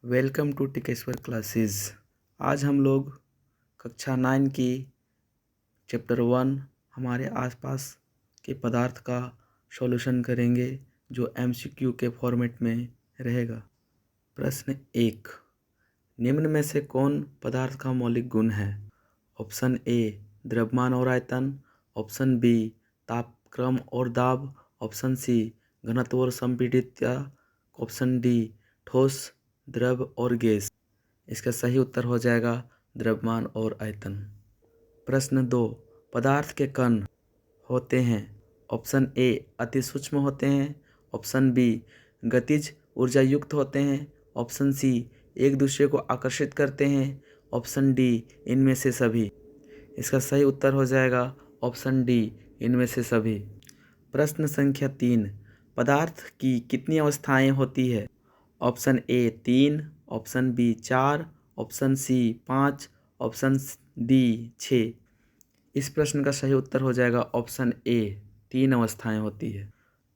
Welcome to Tikeshwar classes. आज हम लोग कक्षा 9 की चैप्टर 1 हमारे आसपास के पदार्थ का सॉल्यूशन करेंगे, जो एमसीक्यू के फॉर्मेट में रहेगा। प्रश्न 1, निम्न में से कौन पदार्थ का मौलिक गुण है? ऑप्शन ए द्रव्यमान और आयतन, ऑप्शन बी तापक्रम और दाब, ऑप्शन सी घनत्व और संपीड़ितता, ऑप्शन डी ठोस द्रव और गैस। इसका सही उत्तर हो जाएगा द्रव्यमान और आयतन। प्रश्न 2, पदार्थ के कण होते हैं। ऑप्शन ए अति सूक्ष्म होते हैं, ऑप्शन बी गतिज ऊर्जा युक्त होते हैं, ऑप्शन सी एक दूसरे को आकर्षित करते हैं, ऑप्शन डी इनमें से सभी। इसका सही उत्तर हो जाएगा ऑप्शन डी इनमें से सभी। प्रश्न संख्या 3, पदार्थ की कितनी अवस्थाएं होती है? Option A 3, option B 4, option C 5, option D 6। इस प्रश्न का सही उत्तर हो जाएगा ऑप्शन ए 3 अवस्थाएं होती है।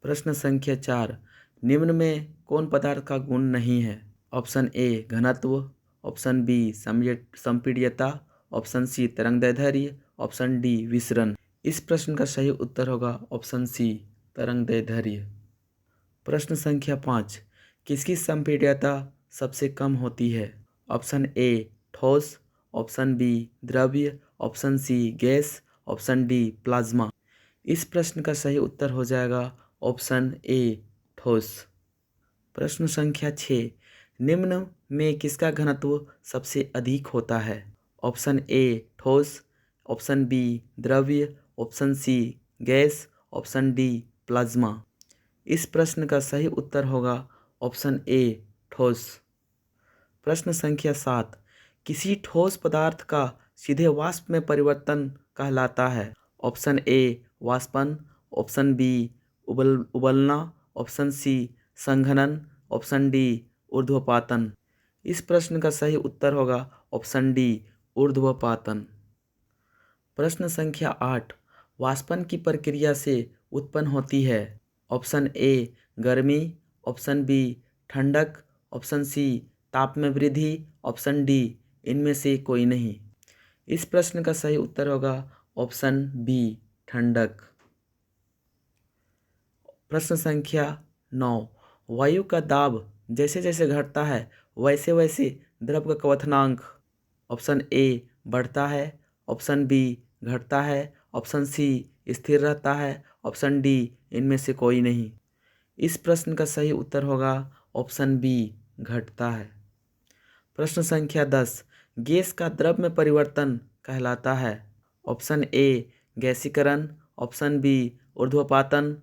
प्रश्न संख्या 4, निम्न में कौन पदार्थ का गुण नहीं है? ऑप्शन ए घनत्व, ऑप्शन बी संपीड्यता, ऑप्शन सी तरंगदैर्ध्य, ऑप्शन डी विसरण। इस प्रश्न का सही उत्तर होगा ऑप्शन सी तरंगदैर्ध्य। प्रश्न संख्या 5, किसकी संपीड्यता सबसे कम होती है? ऑप्शन ए ठोस, ऑप्शन बी द्रव्य, option C gas, option D plasma. इस प्रश्न का सही उत्तर हो जाएगा ऑप्शन ए ठोस। प्रश्न संख्या 6, निम्न में किसका घनत्व सबसे अधिक होता है? ऑप्शन ए ठोस, ऑप्शन बी द्रव्य, option C gas, option D plasma. इस प्रश्न का सही उत्तर होगा ऑप्शन ए ठोस। प्रश्न संख्या 7, किसी ठोस पदार्थ का सीधे वाष्प में परिवर्तन कहलाता है? ऑप्शन ए वाष्पन, ऑप्शन बी उबलना, ऑप्शन सी संघनन, ऑप्शन डी ऊर्ध्वपातन। इस प्रश्न का सही उत्तर होगा ऑप्शन डी ऊर्ध्वपातन। प्रश्न संख्या 8, वाष्पन की प्रक्रिया से उत्पन्न होती है? ऑप्शन ए गर्मी, ऑप्शन बी ठंडक, ऑप्शन सी ताप में वृद्धि, ऑप्शन डी इनमें से कोई नहीं। इस प्रश्न का सही उत्तर होगा ऑप्शन बी ठंडक। प्रश्न संख्या 9, वायु का दाब जैसे जैसे घटता है वैसे वैसे द्रव का क्वथनांक? ऑप्शन ए बढ़ता है, ऑप्शन बी घटता है, ऑप्शन सी स्थिर रहता है, ऑप्शन डी इनमें से कोई नहीं। इस प्रश्न का सही उत्तर होगा ऑप्शन बी घटता है। प्रश्न संख्या 10, गैस का द्रव में परिवर्तन कहलाता है? ऑप्शन ए गैसीकरण, ऑप्शन बी ऊर्ध्वपातन,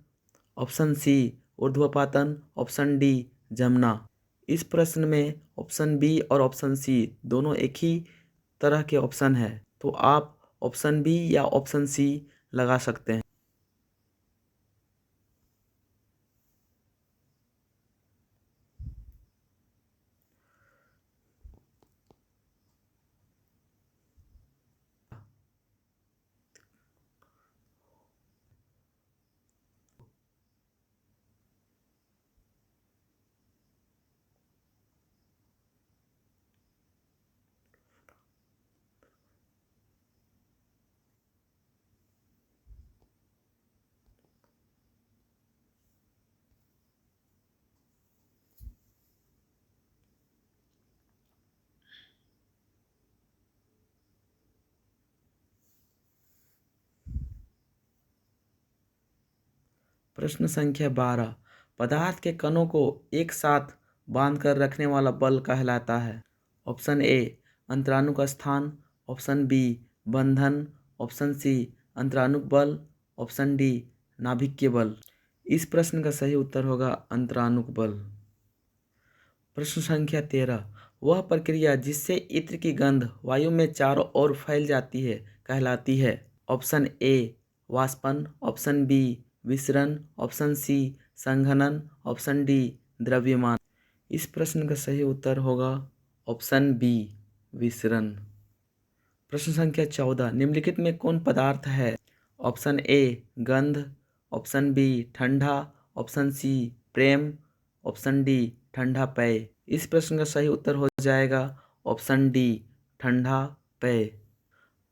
ऑप्शन सी ऊर्ध्वपातन, ऑप्शन डी जमना। इस प्रश्न में ऑप्शन बी और ऑप्शन सी दोनों एक ही तरह के ऑप्शन है, तो आप ऑप्शन बी या ऑप्शन सी लगा सकते हैं। प्रश्न संख्या 12, पदार्थ के कणों को एक साथ बांध कर रखने वाला बल कहलाता है? ऑप्शन ए अंतराणु का स्थान, ऑप्शन बी बंधन, ऑप्शन सी अंतराणु बल, ऑप्शन डी नाभिकीय बल। इस प्रश्न का सही उत्तर होगा अंतराणु बल। प्रश्न संख्या 13, वह प्रक्रिया जिससे इत्र की गंध वायु में चारों ओर फैल जाती है कहलाती है? ऑप्शन ए वाष्पन, ऑप्शन बी विसरण, ऑप्शन सी संघनन, ऑप्शन डी द्रव्यमान। इस प्रश्न का सही उत्तर होगा ऑप्शन बी विसरण। प्रश्न संख्या 14, निम्नलिखित में कौन पदार्थ है? ऑप्शन ए गंध, ऑप्शन बी ठंडा, ऑप्शन सी प्रेम, ऑप्शन डी ठंडा पेय। इस प्रश्न का सही उत्तर हो जाएगा ऑप्शन डी, ठंडा पेय।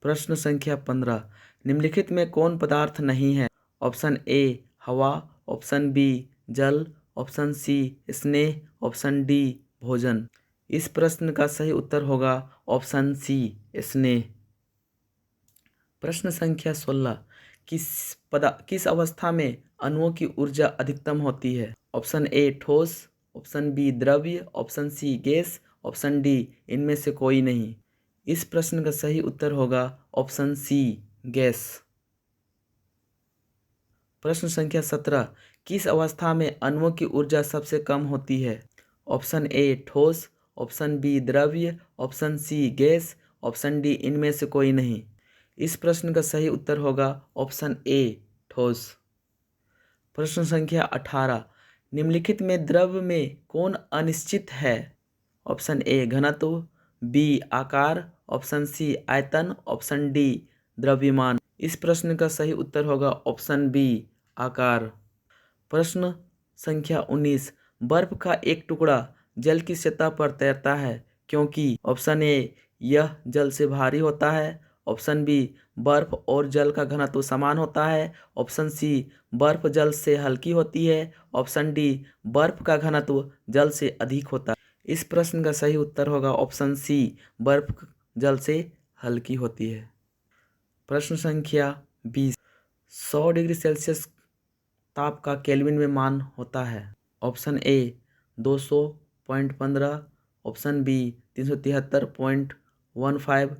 प्रश्न संख्या 15, निम्नलिखित में कौन पदार्थ नहीं है? ऑप्शन ए हवा, ऑप्शन बी जल, ऑप्शन सी स्नेह, ऑप्शन डी भोजन। इस प्रश्न का सही उत्तर होगा ऑप्शन सी, स्नेह। प्रश्न संख्या 16, किस अवस्था में अणुओं की ऊर्जा अधिकतम होती है? ऑप्शन ए ठोस, ऑप्शन बी द्रव्य, option C gas, option D इनमें से कोई नहीं। इस प्रश्न का सही उत्तर होगा ऑप्शन सी, गैस। प्रश्न संख्या 17, किस अवस्था में अणुओं की ऊर्जा सबसे कम होती है? ऑप्शन ए ठोस, ऑप्शन बी द्रव्य, option C gas, option D इनमें से कोई नहीं। इस प्रश्न का सही उत्तर होगा ऑप्शन ए, ठोस। प्रश्न संख्या 18, निम्नलिखित में द्रव्य में कौन अनिश्चित है? ऑप्शन ए घनत्व, बी आकार, ऑप्शन सी आयतन, ऑप्शन डी द्रव्यमान। इस प्रश्न का सही उत्तर होगा ऑप्शन बी, आकार। प्रश्न संख्या 19, बर्फ का एक टुकड़ा जल की सतह पर तैरता है क्योंकि? ऑप्शन ए यह जल से भारी होता है, ऑप्शन बी बर्फ और जल का घनत्व समान होता है, ऑप्शन सी बर्फ जल से हल्की होती है, ऑप्शन डी बर्फ का घनत्व जल से अधिक होता है। इस प्रश्न का सही उत्तर होगा ऑप्शन सी, बर्फ जल से हल्की होती है। प्रश्न संख्या 20, 100 डिग्री सेल्सियस ताप का केल्विन में मान होता है? Option A 200.15, option B 373.15,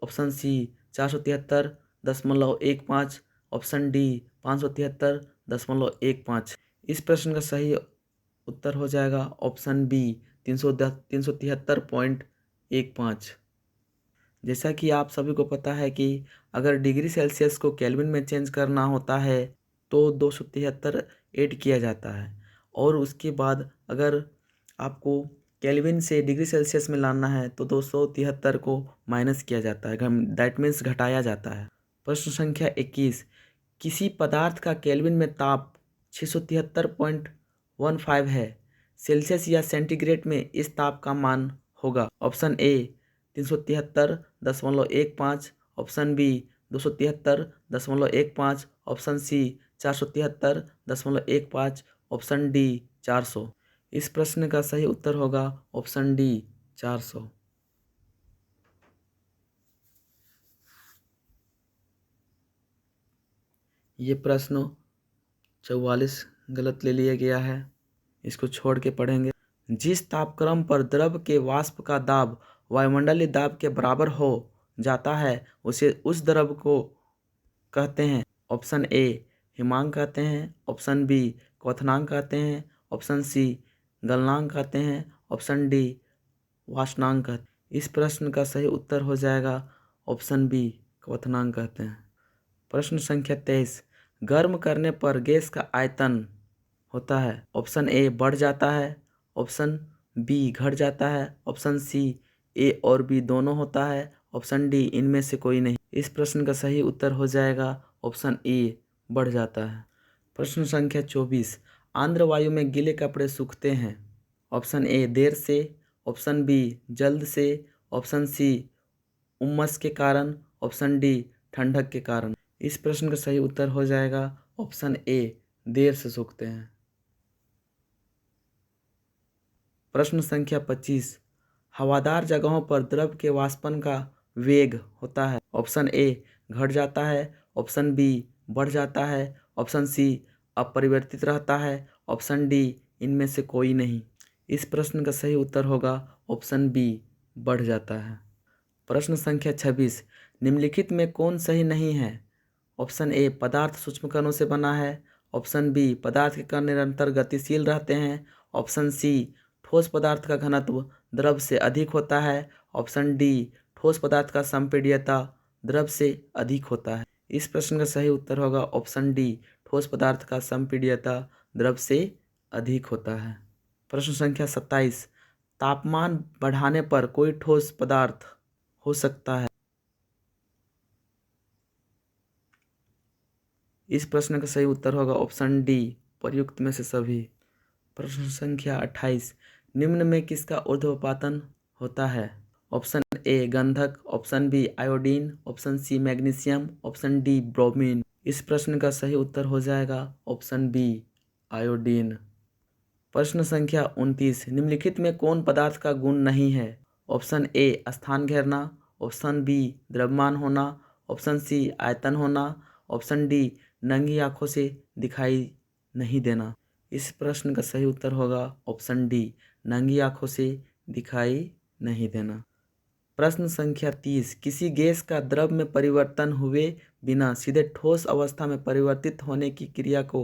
option C 473.15, option D 573.15। इस प्रश्न का सही उत्तर हो जाएगा ऑप्शन बी, 373.15। जैसा कि आप सभी को पता है कि अगर डिग्री सेल्सियस को केल्विन में चेंज करना होता है तो 273 ऐड किया जाता है, और उसके बाद अगर आपको केल्विन से डिग्री सेल्सियस में लाना है तो 273 को माइनस किया जाता है, दैट मीन्स घटाया जाता है। प्रश्न संख्या 21, किसी पदार्थ का केल्विन में ताप 673.15 है, सेल्सियस या सेंटीग्रेड में इस ताप का मान होगा? Option A 373.15, option B 273.15, option C 473.15, option D 400। इस प्रश्न का सही उत्तर होगा ऑप्शन डी, 400। ये प्रश्न 44 गलत ले लिया गया है, इसको छोड़ के पढ़ेंगे। जिस तापक्रम पर द्रव के वाष्प का दाब वायुमंडलीय दाब के बराबर हो जाता है उसे उस द्रव को कहते हैं? ऑप्शन ए हिमांक कहते हैं, ऑप्शन बी क्वथनांक कहते हैं, ऑप्शन सी गलनांक कहते हैं, ऑप्शन डी वाष्पनांक कहते हैं। इस प्रश्न का सही उत्तर हो जाएगा ऑप्शन बी, क्वथनांक कहते हैं। प्रश्न संख्या 23, गर्म करने पर गैस का आयतन होता है? ऑप्शन ए बढ़ जाता है, ऑप्शन बी घट जाता है, ऑप्शन सी ए और बी दोनों होता है, ऑप्शन डी इनमें से कोई नहीं। इस प्रश्न का सही उत्तर हो जाएगा ऑप्शन ए, बढ़ जाता है। प्रश्न संख्या 24, आर्द्र वायु में गीले कपड़े सूखते हैं? ऑप्शन ए देर से, ऑप्शन बी जल्द से, ऑप्शन सी उमस के कारण, ऑप्शन डी ठंडक के कारण। इस प्रश्न का सही उत्तर हो जाएगा ऑप्शन ए, देर से सूखते हैं। प्रश्न संख्या 25, हवादार जगहों पर द्रव के वाष्पन का वेग होता है? ऑप्शन ए घट जाता है, ऑप्शन बी बढ़ जाता है, ऑप्शन सी अपरिवर्तित रहता है, ऑप्शन डी इनमें से कोई नहीं। इस प्रश्न का सही उत्तर होगा ऑप्शन बी, बढ़ जाता है। प्रश्न संख्या 26, निम्नलिखित में कौन सही नहीं है? ऑप्शन ए पदार्थ सूक्ष्म कणों से बना है, ऑप्शन बी पदार्थ के कण निरंतर गतिशील रहते हैं, ऑप्शन सी ठोस पदार्थ का घनत्व द्रव से अधिक होता है, ऑप्शन डी ठोस पदार्थ का संपीड्यता द्रव से अधिक होता है। इस प्रश्न का सही उत्तर होगा ऑप्शन डी, ठोस पदार्थ का संपीड्यता द्रव से अधिक होता है। प्रश्न संख्या 27, तापमान बढ़ाने पर कोई ठोस पदार्थ हो सकता है? इस प्रश्न का सही उत्तर होगा ऑप्शन डी, प्रयुक्त में से सभी। प्रश्न संख्या 28, निम्न में किसका ऊर्ध्वपातन होता है? ऑप्शन ए गंधक, option B iodine, option C magnesium, option D bromine. इस प्रश्न का सही उत्तर हो जाएगा ऑप्शन बी आयोडीन। प्रश्न संख्या 29, निम्नलिखित में कौन पदार्थ का गुण नहीं है? ऑप्शन ए स्थान घेरना, ऑप्शन बी द्रव्यमान होना, ऑप्शन सी आयतन होना, ऑप्शन डी नंगी आंखों से दिखाई नहीं देना। इस प्रश्न का सही उत्तर होगा ऑप्शन डी नंगी आंखों से दिखाई नहीं देना। प्रश्न संख्या 30, किसी गैस का द्रव में परिवर्तन हुए बिना सीधे ठोस अवस्था में परिवर्तित होने की क्रिया को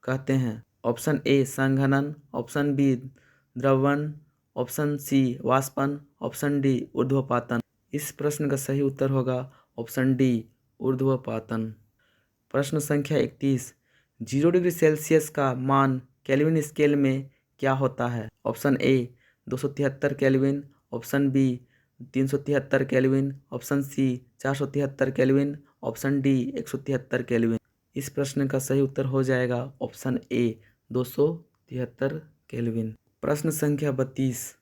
कहते हैं? ऑप्शन ए संघनन, ऑप्शन बी द्रवण, ऑप्शन सी वाष्पन, ऑप्शन डी ऊर्ध्वपातन। इस प्रश्न का सही उत्तर होगा ऑप्शन डी ऊर्ध्वपातन। प्रश्न संख्या 31, 0 डिग्री सेल्सियस का मान केल्विन स्केल में क्या होता है? Option A 273 kelvin, option B 373 kelvin, option C 473 kelvin, option D 173 kelvin. इस प्रश्न का सही उत्तर हो जाएगा ऑप्शन ए 273 केल्विन। प्रश्न संख्या 32,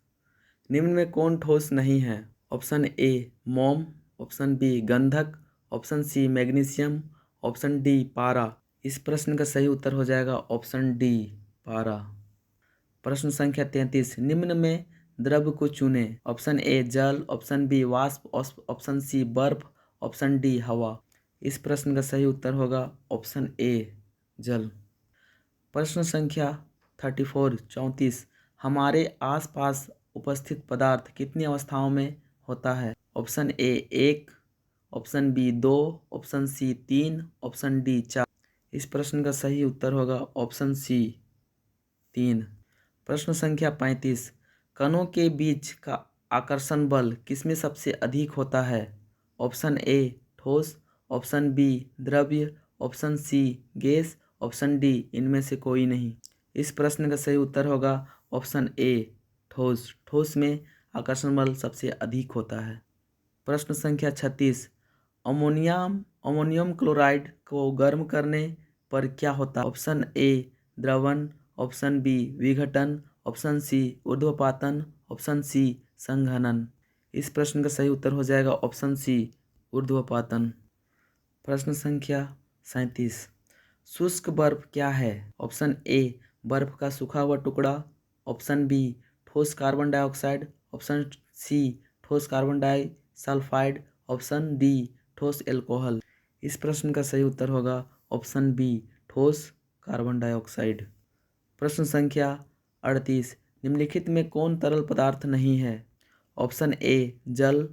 निम्न में कौन ठोस नहीं है? ऑप्शन ए मोम, ऑप्शन बी गंधक, option C magnesium, option D पारा। इस प्रश्न का सही उत्तर हो जाएगा ऑप्शन डी पारा। प्रश्न संख्या 33, निम्न में द्रव को चुने। ऑप्शन ए जल, ऑप्शन बी वाष्प, ऑप्शन सी बर्फ, ऑप्शन डी हवा। इस प्रश्न का सही उत्तर होगा ऑप्शन ए जल। प्रश्न संख्या 34 हमारे आसपास उपस्थित पदार्थ कितनी अवस्थाओं में होता है? Option A 1, option B 2, option C 3, option D 4। इस प्रश्न का सही उत्तर होगा ऑप्शन सी 3। प्रश्न संख्या 35, कणों के बीच का आकर्षण बल किसमें सबसे अधिक होता है? ऑप्शन ए ठोस, ऑप्शन बी द्रव्य, option C gas, option D इनमें से कोई नहीं। इस प्रश्न का सही उत्तर होगा ऑप्शन ए ठोस। ठोस में आकर्षण बल सबसे अधिक होता है। प्रश्न संख्या 36, अमोनियम क्लोराइड को गर्म करने पर क्या होता है? ऑप्शन ए द्रवण, ऑप्शन बी विघटन, ऑप्शन सी ऊर्ध्वपातन, ऑप्शन सी संघनन। इस प्रश्न का सही उत्तर हो जाएगा ऑप्शन सी ऊर्ध्वपातन। प्रश्न संख्या 37, शुष्क बर्फ क्या है? ऑप्शन ए बर्फ का सूखा हुआ टुकड़ा, ऑप्शन बी ठोस कार्बन डाइऑक्साइड, ऑप्शन सी ठोस कार्बन डाइसल्फाइड, ऑप्शन डी ठोस एल्कोहल। इस प्रश्न का सही उत्तर होगा ऑप्शन बी ठोस कार्बन डाइऑक्साइड। प्रश्न संख्या 38, निम्नलिखित में कौन तरल पदार्थ नहीं है? ऑप्शन ए जल,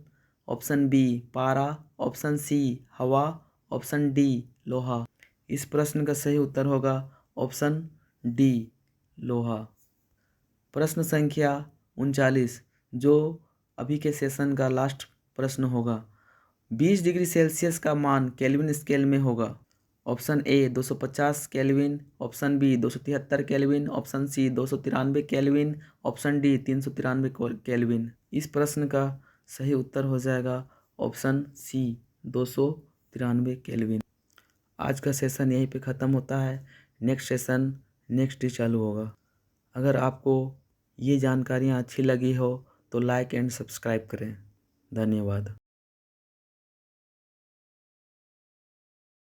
ऑप्शन बी पारा, ऑप्शन सी हवा, ऑप्शन डी लोहा। इस प्रश्न का सही उत्तर होगा ऑप्शन डी लोहा। प्रश्न संख्या 39, जो अभी के सेशन का लास्ट प्रश्न होगा, 20 डिग्री सेल्सियस का मान केल्विन स्केल में होगा। Option A 250 kelvin, option B 273 kelvin, option C 293 kelvin, option D 393 kelvin. इस प्रश्न का सही उत्तर हो जाएगा ऑप्शन सी 293 केल्विन। आज का सेशन यहीं पे ख़त्म होता है। नेक्स्ट सेशन नेक्स्ट डे चालू होगा। अगर आपको ये जानकारियाँ अच्छी लगी हो तो लाइक एंड सब्सक्राइब करें। धन्यवाद।